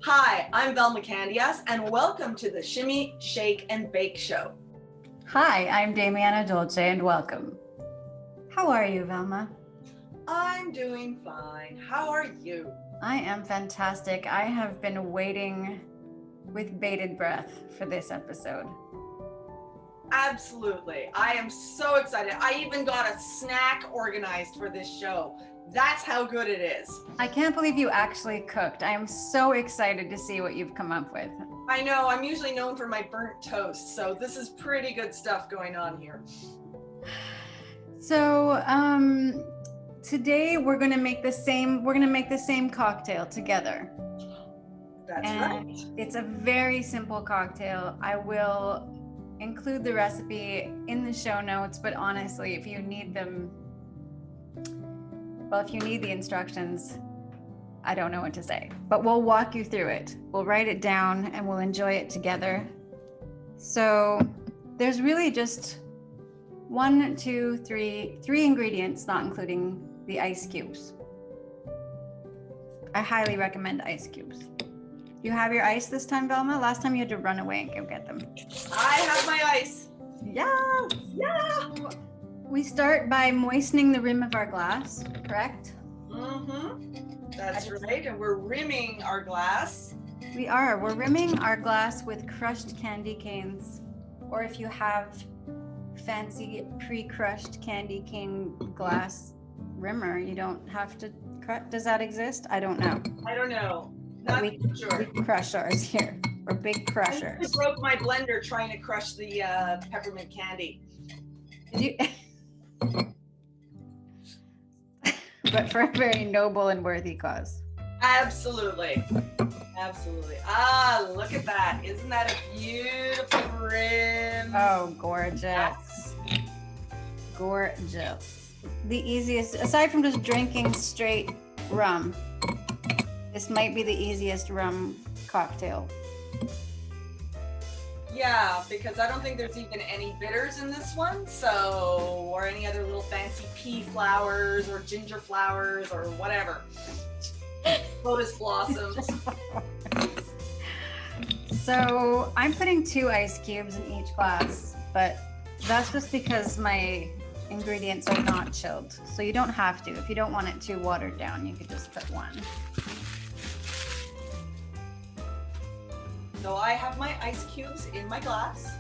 Hi, I'm Velma Candyass, and welcome to the Shimmy, Shake, and Bake Show. Hi, I'm Damiana Dolce, and welcome. How are you, Velma? I'm doing fine. How are you? I am fantastic. I have been waiting with bated breath for this episode. Absolutely. I am so excited. I even got a snack organized for this show. That's how good it is. I can't believe you actually cooked. I am so excited to see what you've come up with. I know, I'm usually known for my burnt toast, so this is pretty good stuff going on here. So, today we're going to make the same cocktail together. That's right. It's a very simple cocktail. I will include the recipe in the show notes, but honestly, if you need the instructions, I don't know what to say, but we'll walk you through it. We'll write it down and we'll enjoy it together. So there's really just three ingredients, not including the ice cubes. I highly recommend ice cubes. You have your ice this time, Velma? Last time you had to run away and go get them. I have my ice. Yeah. We start by moistening the rim of our glass, correct? That's right, and we're rimming our glass. We're rimming our glass with crushed candy canes, or if you have fancy pre-crushed candy cane glass rimmer, you don't have to does that exist? I don't know. Not we sure. We crush ours here. We're big crushers. I broke my blender trying to crush the peppermint candy. Did you? But for a very noble and worthy cause. Absolutely. Ah, look at that. Isn't that a beautiful rim? Oh, gorgeous. Gorgeous. The easiest, aside from just drinking straight rum, this might be the easiest rum cocktail. Yeah, because I don't think there's even any bitters in this one, or any other little fancy pea flowers or ginger flowers or whatever. Lotus blossoms. So I'm putting 2 ice cubes in each glass, but that's just because my ingredients are not chilled. So you don't have to. If you don't want it too watered down, you could just put 1. So I have my ice cubes in my glass,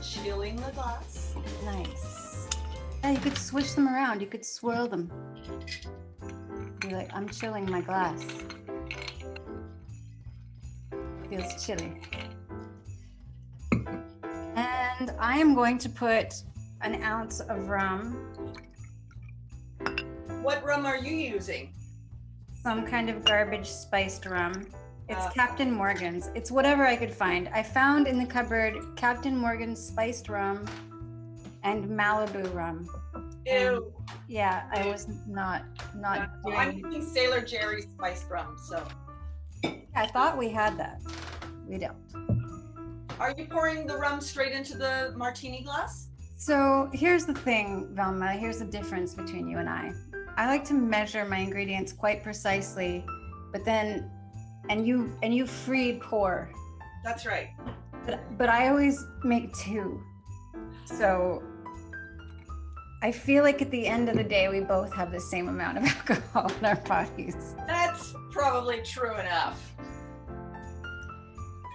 chilling the glass. Nice. Yeah, you could swish them around. You could swirl them. Be like, I'm chilling my glass. Feels chilly. And I am going to put an ounce of rum. What rum are you using? Some kind of garbage spiced rum. It's Captain Morgan's. It's whatever I could find. I found in the cupboard Captain Morgan's spiced rum and Malibu rum. Ew. Yeah, I was not doing. I'm using Sailor Jerry's spiced rum, so. I thought we had that. We don't. Are you pouring the rum straight into the martini glass? So here's the thing, Velma. Here's the difference between you and I. I like to measure my ingredients quite precisely, but then and you free pour. That's right. But I always make 2. So I feel like at the end of the day, we both have the same amount of alcohol in our bodies. That's probably true enough.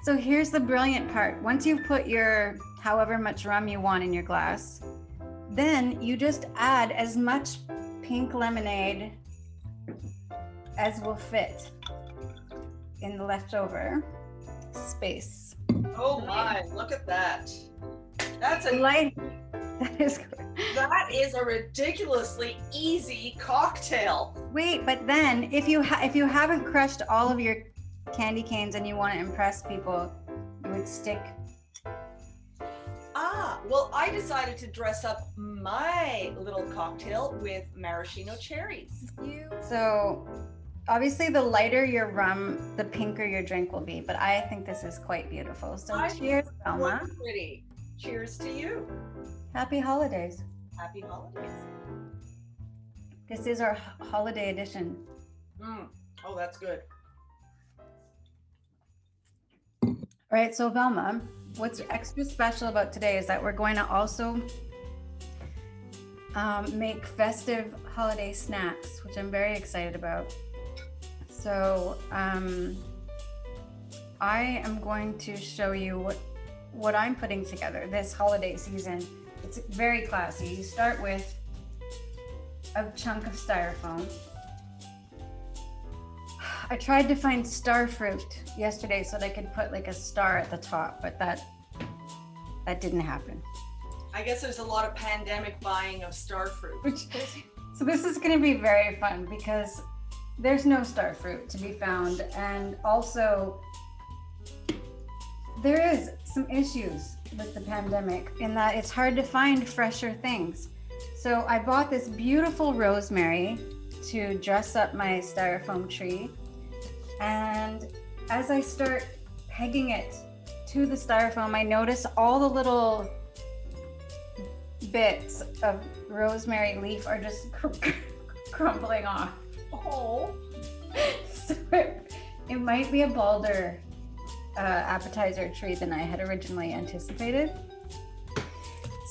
So here's the brilliant part. Once you've put your however much rum you want in your glass, then you just add as much pink lemonade as will fit in the leftover space. Oh my, look at that. That's a light. That is a ridiculously easy cocktail. Wait, but then if you haven't crushed all of your candy canes and you want to impress people, you would stick. Well, I decided to dress up my little cocktail with maraschino cherries. So obviously the lighter your rum, the pinker your drink will be, but I think this is quite beautiful. So cheers, Velma. Pretty. Cheers to you. Happy holidays. Happy holidays. This is our holiday edition. Oh, that's good. All right, so Velma, what's extra special about today is that we're going to also make festive holiday snacks, which I'm very excited about. So I am going to show you what I'm putting together this holiday season. It's very classy. You start with a chunk of styrofoam. I tried to find star fruit yesterday so that I could put like a star at the top, but that didn't happen. I guess there's a lot of pandemic buying of star fruit. So this is going to be very fun because there's no star fruit to be found, and also there is some issues with the pandemic in that it's hard to find fresher things. So I bought this beautiful rosemary to dress up my styrofoam tree, and as I start pegging it to the styrofoam, I notice all the little bits of rosemary leaf are just crumbling off. Oh. So it might be a balder appetizer tree than I had originally anticipated.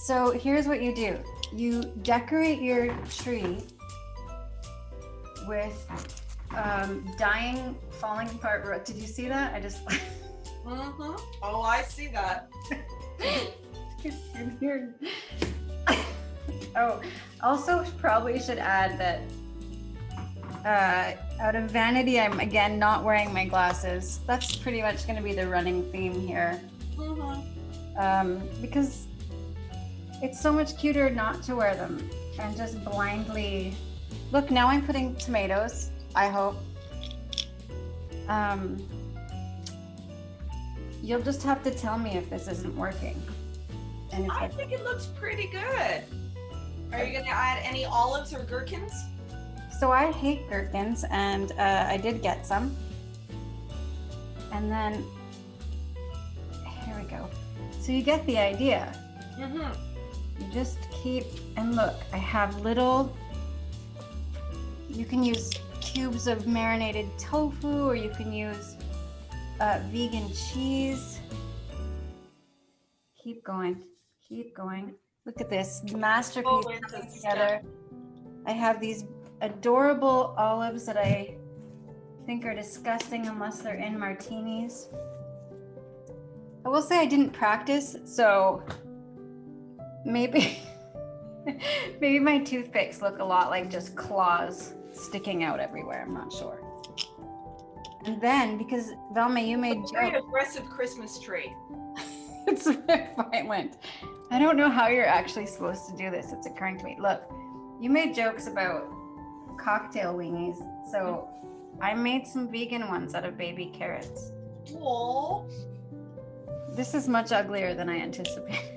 So here's what you do. You decorate your tree with dying, falling apart. Did you see that? I just... Mm-hmm. Oh, I see that. Oh, also probably should add that out of vanity, I'm again not wearing my glasses. That's pretty much going to be the running theme here. Mm-hmm. Because it's so much cuter not to wear them and just blindly... Look, now I'm putting tomatoes, I hope. You'll just have to tell me if this isn't working. And if I think it looks pretty good. Are you going to add any olives or gherkins? So I hate gherkins, and I did get some. And then, here we go. So you get the idea. Mm-hmm. You just keep, and look, I have little, you can use cubes of marinated tofu, or you can use vegan cheese. Keep going, keep going. Look at this masterpiece coming together. I have these adorable olives that I think are disgusting unless they're in martinis. I will say I didn't practice, so maybe maybe my toothpicks look a lot like just claws sticking out everywhere. I'm not sure. And then, because Velma, you made a very aggressive Christmas tree. It's violent. I don't know how you're actually supposed to do this. It's occurring to me. Look, you made jokes about cocktail weenies, so I made some vegan ones out of baby carrots. Aww. This is much uglier than I anticipated.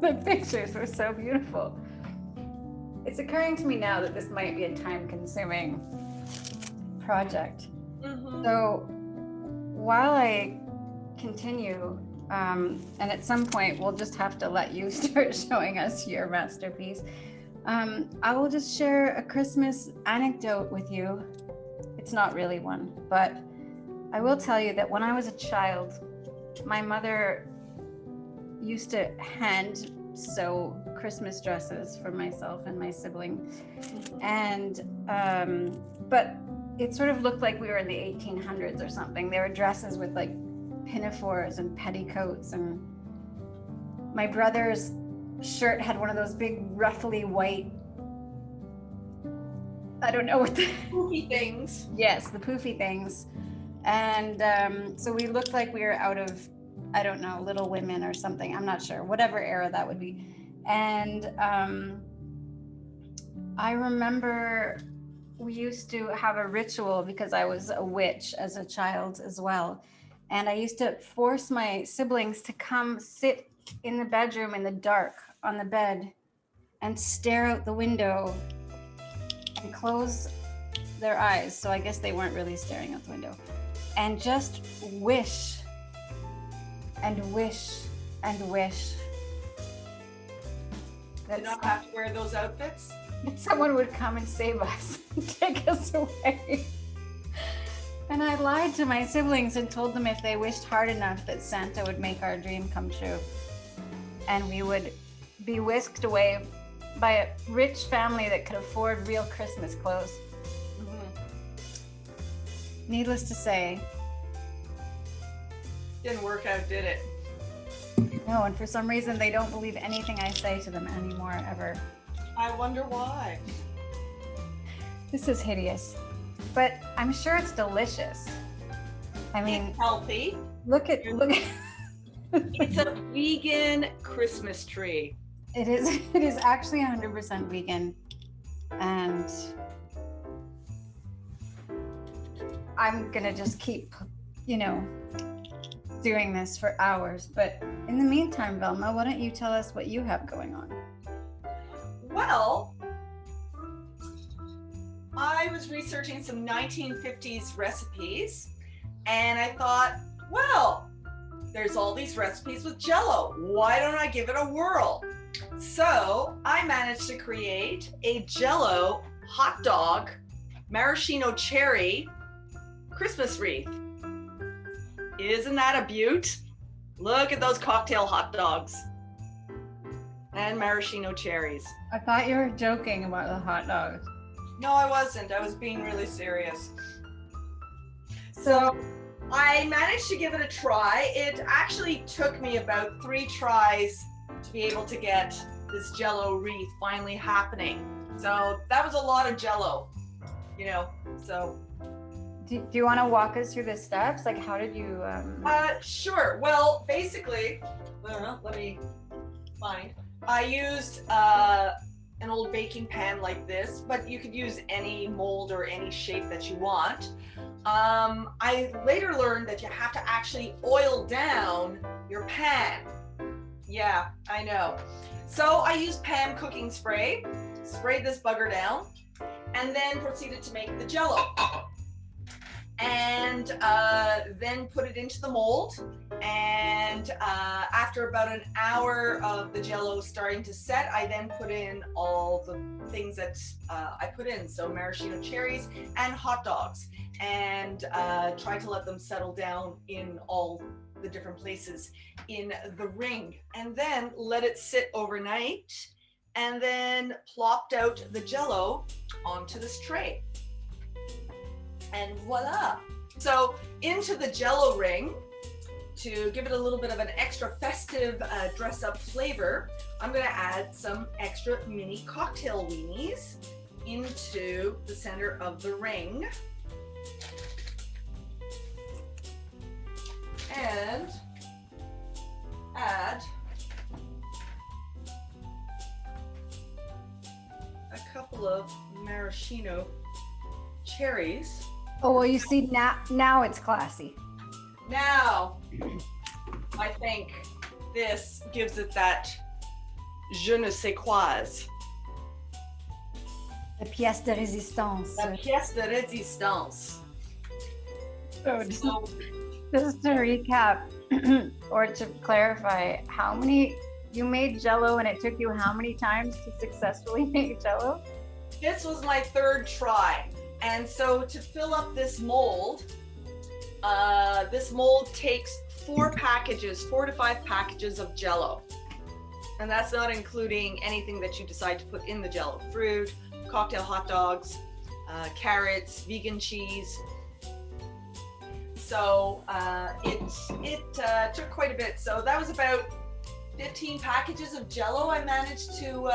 The pictures were so beautiful. It's occurring to me now that this might be a time-consuming project. Mm-hmm. So while I continue, and at some point we'll just have to let you start showing us your masterpiece, I will just share a Christmas anecdote with you. It's not really one, but I will tell you that when I was a child, my mother used to hand sew Christmas dresses for myself and my sibling. And, but it sort of looked like we were in the 1800s or something. There were dresses with like pinafores and petticoats, and my brother's shirt had one of those big ruffly white, I don't know what the poofy things. Yes, the poofy things. And so we looked like we were out of, I don't know, Little Women or something. I'm not sure, whatever era that would be. And I remember we used to have a ritual because I was a witch as a child as well. And I used to force my siblings to come sit in the bedroom in the dark on the bed and stare out the window and close their eyes. So I guess they weren't really staring out the window. And just wish and wish and wish Did not have to wear those outfits? that someone would come and save us and take us away. And I lied to my siblings and told them if they wished hard enough that Santa would make our dream come true. And we would be whisked away by a rich family that could afford real Christmas clothes. Needless to say, didn't work out, did it? no, and for some reason they don't believe anything I say to them anymore, ever. I wonder why. This is hideous, but I'm sure it's delicious. I mean, It's healthy. look at. It's a vegan Christmas tree. It is actually 100% vegan, and I'm gonna just keep, doing this for hours. But in the meantime, Velma, why don't you tell us what you have going on? Well, I was researching some 1950s recipes, and I thought, well, there's all these recipes with Jell-O. Why don't I give it a whirl? So I managed to create a Jell-O hot dog maraschino cherry Christmas wreath. Isn't that a beaut? Look at those cocktail hot dogs and maraschino cherries. I thought you were joking about the hot dogs. No, I wasn't. I was being really serious. So I managed to give it a try. It actually took me about 3 tries to be able to get this Jell-O wreath finally happening. So that was a lot of Jell-O, so. Do you want to walk us through the steps? Like, how did you? Sure. Well, basically, let me find. I used an old baking pan like this, but you could use any mold or any shape that you want. I later learned that you have to actually oil down your pan. Yeah, I know. So I used pan cooking spray, sprayed this bugger down, and then proceeded to make the Jell-O. And then put it into the mold. And after about an hour of the Jell-O starting to set, I then put in all the things that I put in. So maraschino cherries and hot dogs, and tried to let them settle down in all the different places in the ring, and then let it sit overnight, and then plopped out the Jell-O onto this tray. And voila. So into the Jell-O ring, to give it a little bit of an extra festive dress up flavor, I'm gonna add some extra mini cocktail weenies into the center of the ring. And add a couple of maraschino cherries. Oh, well, you see, now it's classy. Now, I think this gives it that je ne sais quoi. The pièce de résistance. La pièce de résistance. So just to recap, or to clarify, how many, you made Jell-O and it took you how many times to successfully make Jell-O? This was my 3rd try. And so to fill up this mold takes 4 to 5 packages of Jell-O. And that's not including anything that you decide to put in the Jell-O. Fruit, cocktail hot dogs, carrots, vegan cheese. So it took quite a bit. So that was about 15 packages of Jell-O I managed to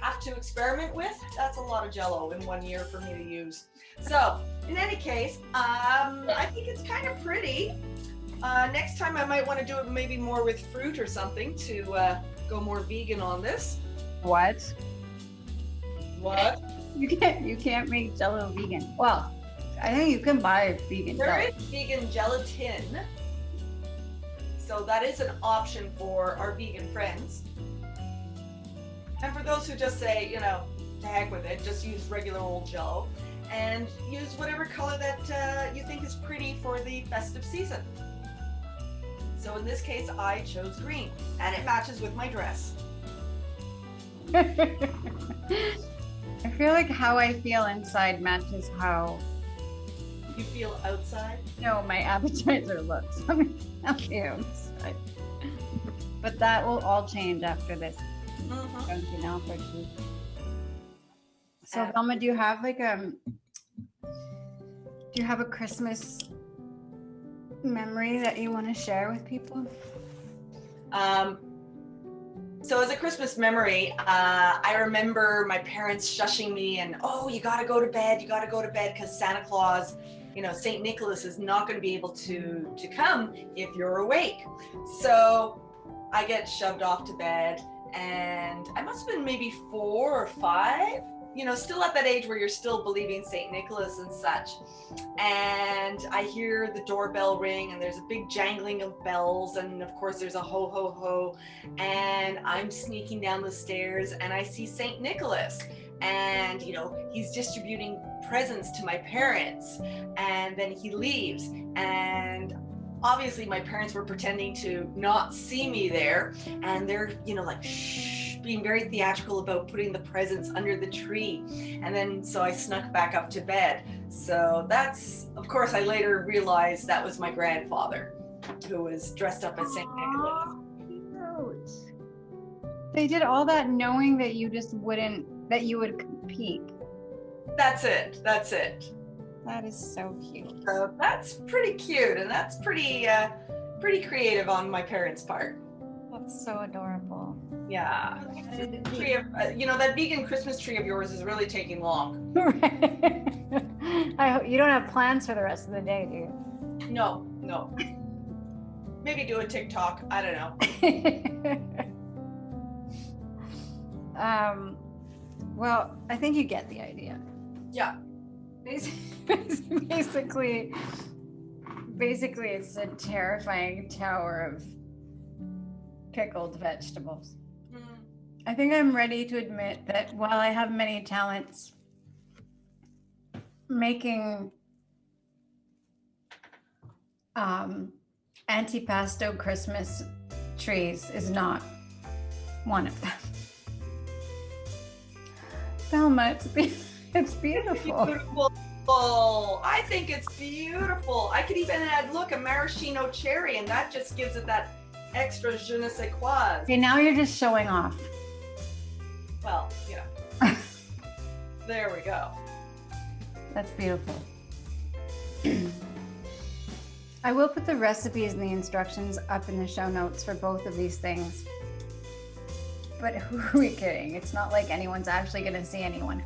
have to experiment with. That's a lot of Jell-O in 1 year for me to use. So in any case, I think it's kind of pretty. Next time I might want to do it maybe more with fruit or something to go more vegan on this. What? What? You can't make Jell-O vegan. Well, I think you can buy vegan There Jell-O. is vegan gelatin. So that is an option for our vegan friends. And for those who just say, to heck with it, just use regular old Jell-O and use whatever color that you think is pretty for the festive season. So in this case, I chose green, and it matches with my dress. I feel like how I feel inside matches how You feel outside? No, my appetizer looks. Outside. But that will all change after this. Don't you know, for sure. So Velma, do you have like do you have a Christmas memory that you want to share with people? So as a Christmas memory, I remember my parents shushing me and, oh, you gotta go to bed, because Santa Claus, St. Nicholas is not gonna be able to come if you're awake. So I get shoved off to bed, and I must have been maybe 4 or 5, still at that age where you're still believing St. Nicholas and such. And I hear the doorbell ring, and there's a big jangling of bells, and of course there's a ho ho ho, and I'm sneaking down the stairs, and I see St. Nicholas, and he's distributing presents to my parents, and then he leaves, and obviously my parents were pretending to not see me there, and they're like shh, being very theatrical about putting the presents under the tree. And then so I snuck back up to bed. So that's, of course, I later realized that was my grandfather, who was dressed up as St. Nicholas. Cute. They did all that knowing that you you would compete. That's it. That is so cute. So that's pretty cute, and that's pretty creative on my parents' part. That's so adorable. Yeah. The tree of, that vegan Christmas tree of yours is really taking long. I hope you don't have plans for the rest of the day, do you? No. Maybe do a TikTok. I don't know. Well, I think you get the idea. Yeah. Basically, it's a terrifying tower of pickled vegetables. I think I'm ready to admit that while I have many talents, making antipasto Christmas trees is not one of them. Velma, it's beautiful. Beautiful. I think it's beautiful. I could even add, a maraschino cherry, and that just gives it that extra je ne sais quoi. Okay, now you're just showing off. Well, there we go. That's beautiful. I will put the recipes and the instructions up in the show notes for both of these things. But who are we kidding? It's not like anyone's actually going to see anyone.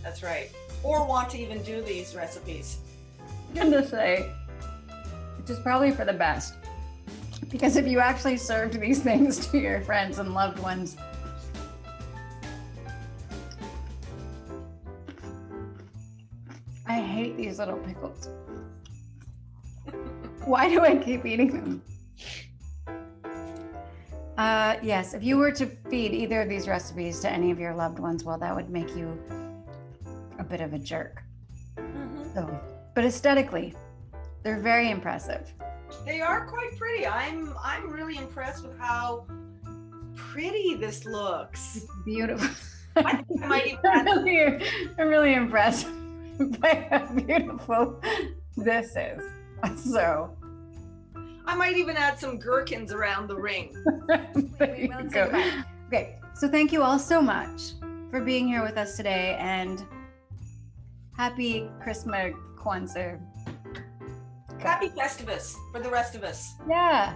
That's right. Or want to even do these recipes. I'm going to say, which is probably for the best. Because if you actually served these things to your friends and loved ones, I hate these little pickles. Why do I keep eating them? Yes, if you were to feed either of these recipes to any of your loved ones, well, that would make you a bit of a jerk. So, but aesthetically, they're very impressive. They are quite pretty. I'm really impressed with how pretty this looks. It's beautiful. I think I might even I'm really impressed by how beautiful this is. So I might even add some gherkins around the ring. There you go. Okay, so thank you all so much for being here with us today, and happy Christmas, Kwanzaa. Happy Festivus for the rest of us. Yeah.